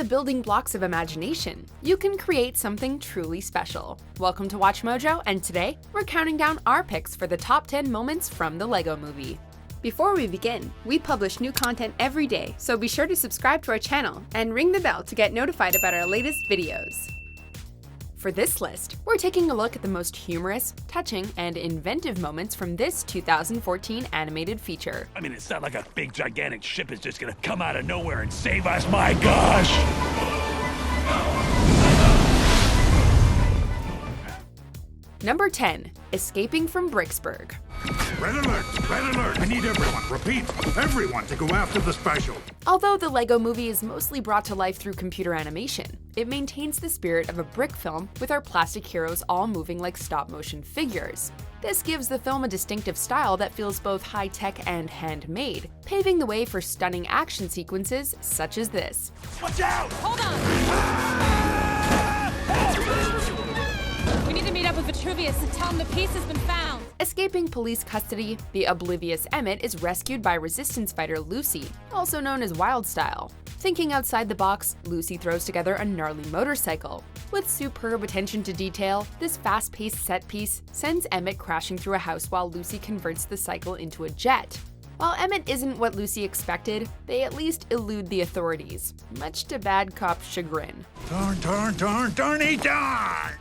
the building blocks of imagination, you can create something truly special. Welcome to Watch Mojo, and today, we're counting down our picks for the top 10 moments from the Lego Movie. Before we begin, we publish new content every day, so be sure to subscribe to our channel and ring the bell to get notified about our latest videos. For this list, we're taking a look at the most humorous, touching, and inventive moments from this 2014 animated feature. I mean, it's not like a big, gigantic ship is just gonna come out of nowhere and save us, my gosh! Number 10. Escaping from Bricksburg. Red alert! Red alert! I need everyone, repeat, everyone to go after the special. Although the Lego Movie is mostly brought to life through computer animation, it maintains the spirit of a brick film with our plastic heroes all moving like stop-motion figures. This gives the film a distinctive style that feels both high-tech and handmade, paving the way for stunning action sequences such as this. Watch out! Hold on! We need to meet up with Vitruvius and tell him the piece has been found. Escaping police custody, the oblivious Emmett is rescued by resistance fighter Lucy, also known as Wildstyle. Thinking outside the box, Lucy throws together a gnarly motorcycle. With superb attention to detail, this fast-paced set piece sends Emmett crashing through a house while Lucy converts the cycle into a jet. While Emmett isn't what Lucy expected, they at least elude the authorities, much to Bad Cop's chagrin. Darn!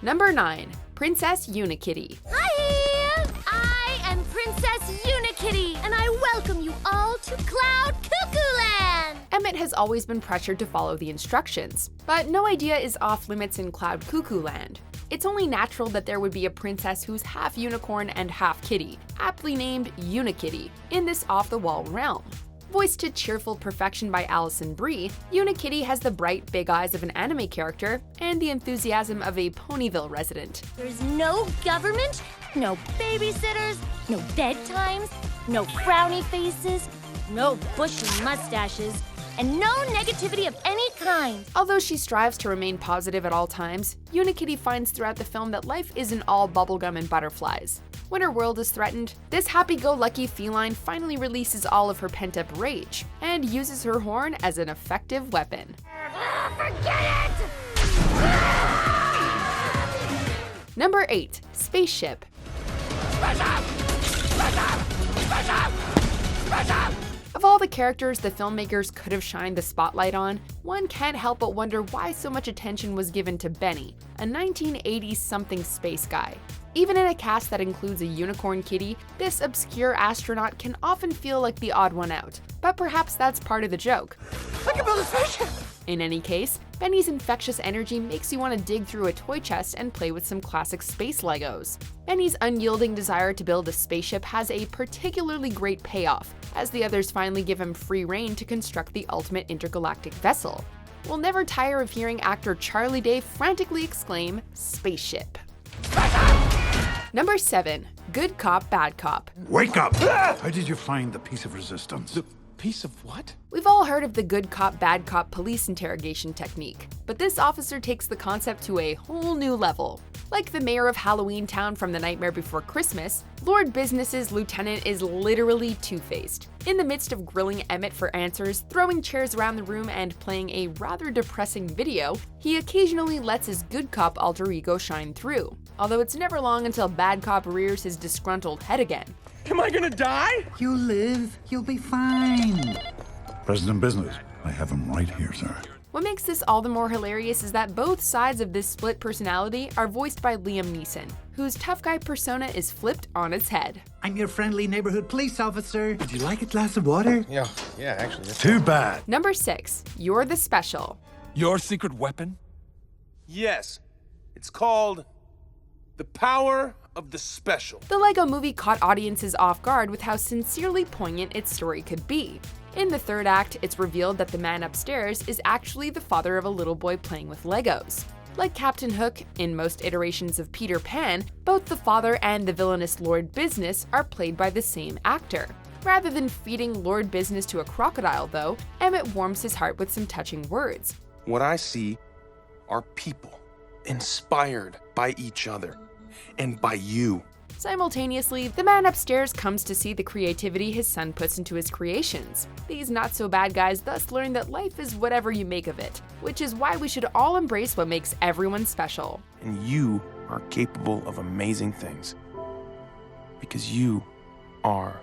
Number 9. Princess Unikitty. Hi! I am Princess Unikitty, and I welcome you all to Cloud Cuckoo Land! Emmett has always been pressured to follow the instructions, but no idea is off limits in Cloud Cuckoo Land. It's only natural that there would be a princess who's half unicorn and half kitty, aptly named Unikitty, in this off-the-wall realm. Voiced to cheerful perfection by Alison Brie, Unikitty has the bright, big eyes of an anime character and the enthusiasm of a Ponyville resident. There's no government, no babysitters, no bedtimes, no frowny faces, no bushy mustaches, and no negativity of any kind. Although she strives to remain positive at all times, Unikitty finds throughout the film that life isn't all bubblegum and butterflies. When her world is threatened, this happy-go-lucky feline finally releases all of her pent-up rage and uses her horn as an effective weapon. Forget it! Number 8. Spaceship. Of all the characters the filmmakers could have shined the spotlight on, one can't help but wonder why so much attention was given to Benny, a 1980s-something space guy. Even in a cast that includes a unicorn kitty, this obscure astronaut can often feel like the odd one out, but perhaps that's part of the joke. I can build a spaceship! In any case, Benny's infectious energy makes you want to dig through a toy chest and play with some classic space Legos. Benny's unyielding desire to build a spaceship has a particularly great payoff, as the others finally give him free rein to construct the ultimate intergalactic vessel. We'll never tire of hearing actor Charlie Day frantically exclaim, "Spaceship." Number 7. Good Cop, Bad Cop. Wake up! How did you find the piece of resistance? Piece of what? We've all heard of the good cop, bad cop police interrogation technique, but this officer takes the concept to a whole new level. Like the mayor of Halloween Town from The Nightmare Before Christmas, Lord Business's lieutenant is literally two-faced. In the midst of grilling Emmett for answers, throwing chairs around the room, and playing a rather depressing video, he occasionally lets his good cop alter ego shine through, although it's never long until bad cop rears his disgruntled head again. Am I gonna die? You live, you'll be fine. President Business, I have him right here, sir. What makes this all the more hilarious is that both sides of this split personality are voiced by Liam Neeson, whose tough guy persona is flipped on its head. I'm your friendly neighborhood police officer. Would you like a glass of water? Yeah, actually. Too bad. Number 6. You're the Special. Your secret weapon? Yes. It's called The Power of the Special. The Lego Movie caught audiences off guard with how sincerely poignant its story could be. In the third act, it's revealed that the man upstairs is actually the father of a little boy playing with Legos. Like Captain Hook in most iterations of Peter Pan, both the father and the villainous Lord Business are played by the same actor. Rather than feeding Lord Business to a crocodile, though, Emmett warms his heart with some touching words. What I see are people inspired by each other and by you. Simultaneously, the man upstairs comes to see the creativity his son puts into his creations. These not-so-bad guys thus learn that life is whatever you make of it, which is why we should all embrace what makes everyone special. And you are capable of amazing things. Because you are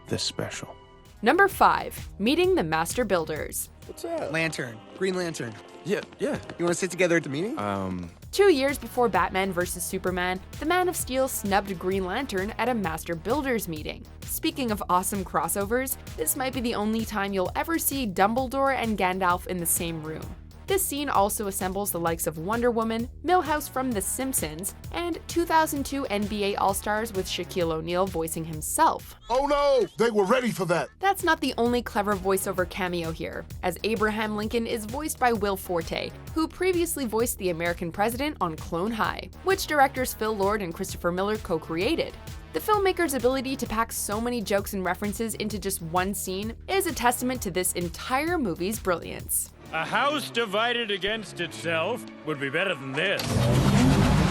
the special. Number 5. Meeting the Master Builders. What's that? Lantern. Green Lantern. Yeah. You want to sit together at the meeting? 2 years before Batman vs. Superman, the Man of Steel snubbed Green Lantern at a Master Builders meeting. Speaking of awesome crossovers, this might be the only time you'll ever see Dumbledore and Gandalf in the same room. This scene also assembles the likes of Wonder Woman, Milhouse from The Simpsons, and 2002 NBA All-Stars with Shaquille O'Neal voicing himself. Oh no! They were ready for that! That's not the only clever voiceover cameo here, as Abraham Lincoln is voiced by Will Forte, who previously voiced the American president on Clone High, which directors Phil Lord and Christopher Miller co-created. The filmmaker's ability to pack so many jokes and references into just one scene is a testament to this entire movie's brilliance. A house divided against itself would be better than this.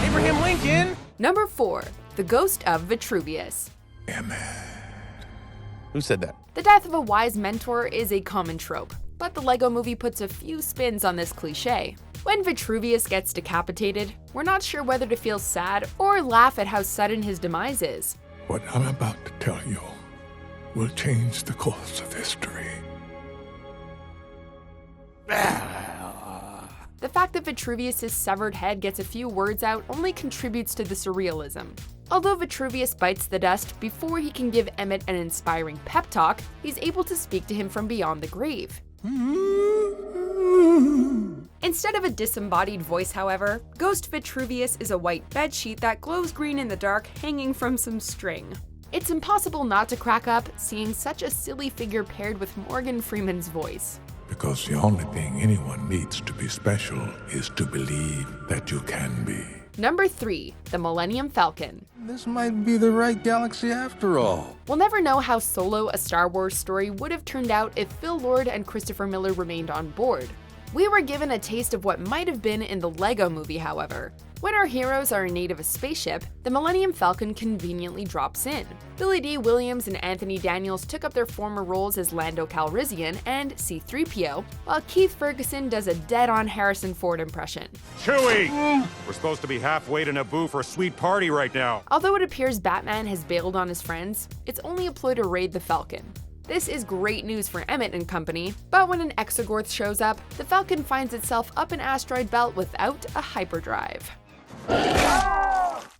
Abraham Lincoln! Number 4. The Ghost of Vitruvius. Who said that? The death of a wise mentor is a common trope, but the Lego Movie puts a few spins on this cliche. When Vitruvius gets decapitated, we're not sure whether to feel sad or laugh at how sudden his demise is. What I'm about to tell you will change the course of history. The fact that Vitruvius' severed head gets a few words out only contributes to the surrealism. Although Vitruvius bites the dust before he can give Emmett an inspiring pep talk, he's able to speak to him from beyond the grave. Instead of a disembodied voice, however, Ghost Vitruvius is a white bedsheet that glows green in the dark, hanging from some string. It's impossible not to crack up seeing such a silly figure paired with Morgan Freeman's voice. Because the only thing anyone needs to be special is to believe that you can be. Number 3. The Millennium Falcon. This might be the right galaxy after all. We'll never know how Solo, a Star Wars story, would have turned out if Phil Lord and Christopher Miller remained on board. We were given a taste of what might have been in the Lego Movie, however. When our heroes are in need of a spaceship, the Millennium Falcon conveniently drops in. Billy D. Williams and Anthony Daniels took up their former roles as Lando Calrissian and C-3PO, while Keith Ferguson does a dead-on Harrison Ford impression. Chewie! We're supposed to be halfway to Naboo for a sweet party right now. Although it appears Batman has bailed on his friends, it's only a ploy to raid the Falcon. This is great news for Emmett and company, but when an Exogorth shows up, the Falcon finds itself up an asteroid belt without a hyperdrive.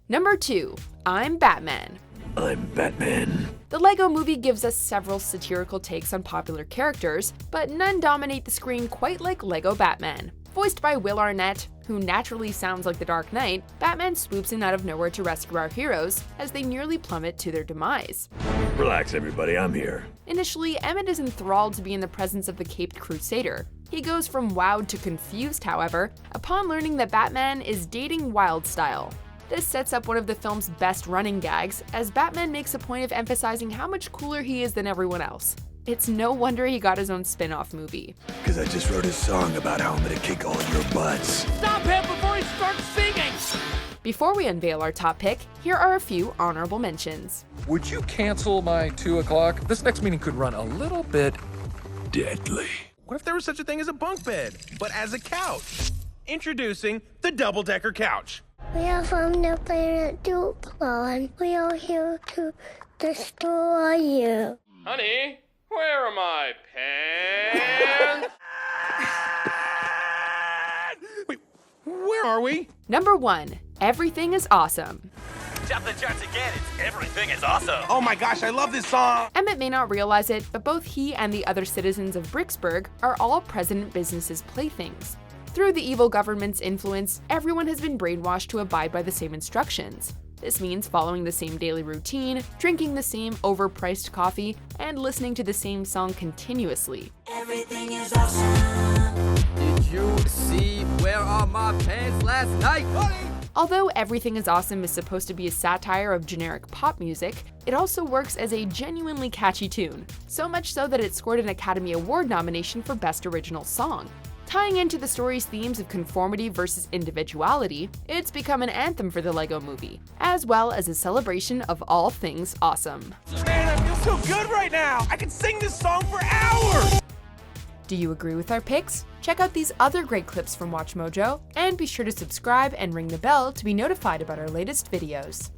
Number 2. I'm Batman. I'm Batman. The Lego Movie gives us several satirical takes on popular characters, but none dominate the screen quite like Lego Batman. Voiced by Will Arnett, who naturally sounds like the Dark Knight, Batman swoops in out of nowhere to rescue our heroes as they nearly plummet to their demise. Relax, everybody, I'm here. Initially, Emmett is enthralled to be in the presence of the Caped Crusader. He goes from wowed to confused, however, upon learning that Batman is dating Wildstyle. This sets up one of the film's best running gags, as Batman makes a point of emphasizing how much cooler he is than everyone else. It's no wonder he got his own spin-off movie. Because I just wrote a song about how I'm gonna kick all your butts. Stop him before he starts singing! Before we unveil our top pick, here are a few honorable mentions. Would you cancel my 2 o'clock? This next meeting could run a little bit Deadly. What if there was such a thing as a bunk bed, but as a couch? Introducing the double-decker couch. We are from the planet Duplan. We are here to destroy you. Honey, where are my pants? Wait, where are we? Number 1. Everything is Awesome. Top the charts again, it's Everything is Awesome. Oh my gosh, I love this song! Emmett may not realize it, but both he and the other citizens of Bricksburg are all President Business's playthings. Through the evil government's influence, everyone has been brainwashed to abide by the same instructions. This means following the same daily routine, drinking the same overpriced coffee, and listening to the same song continuously. Everything is awesome. Did you see Where Are My Pants last night? Although Everything is Awesome is supposed to be a satire of generic pop music, it also works as a genuinely catchy tune, so much so that it scored an Academy Award nomination for Best Original Song. Tying into the story's themes of conformity versus individuality, it's become an anthem for the LEGO Movie, as well as a celebration of all things awesome. Man, I feel so good right now! I could sing this song for hours! Do you agree with our picks? Check out these other great clips from WatchMojo, and be sure to subscribe and ring the bell to be notified about our latest videos.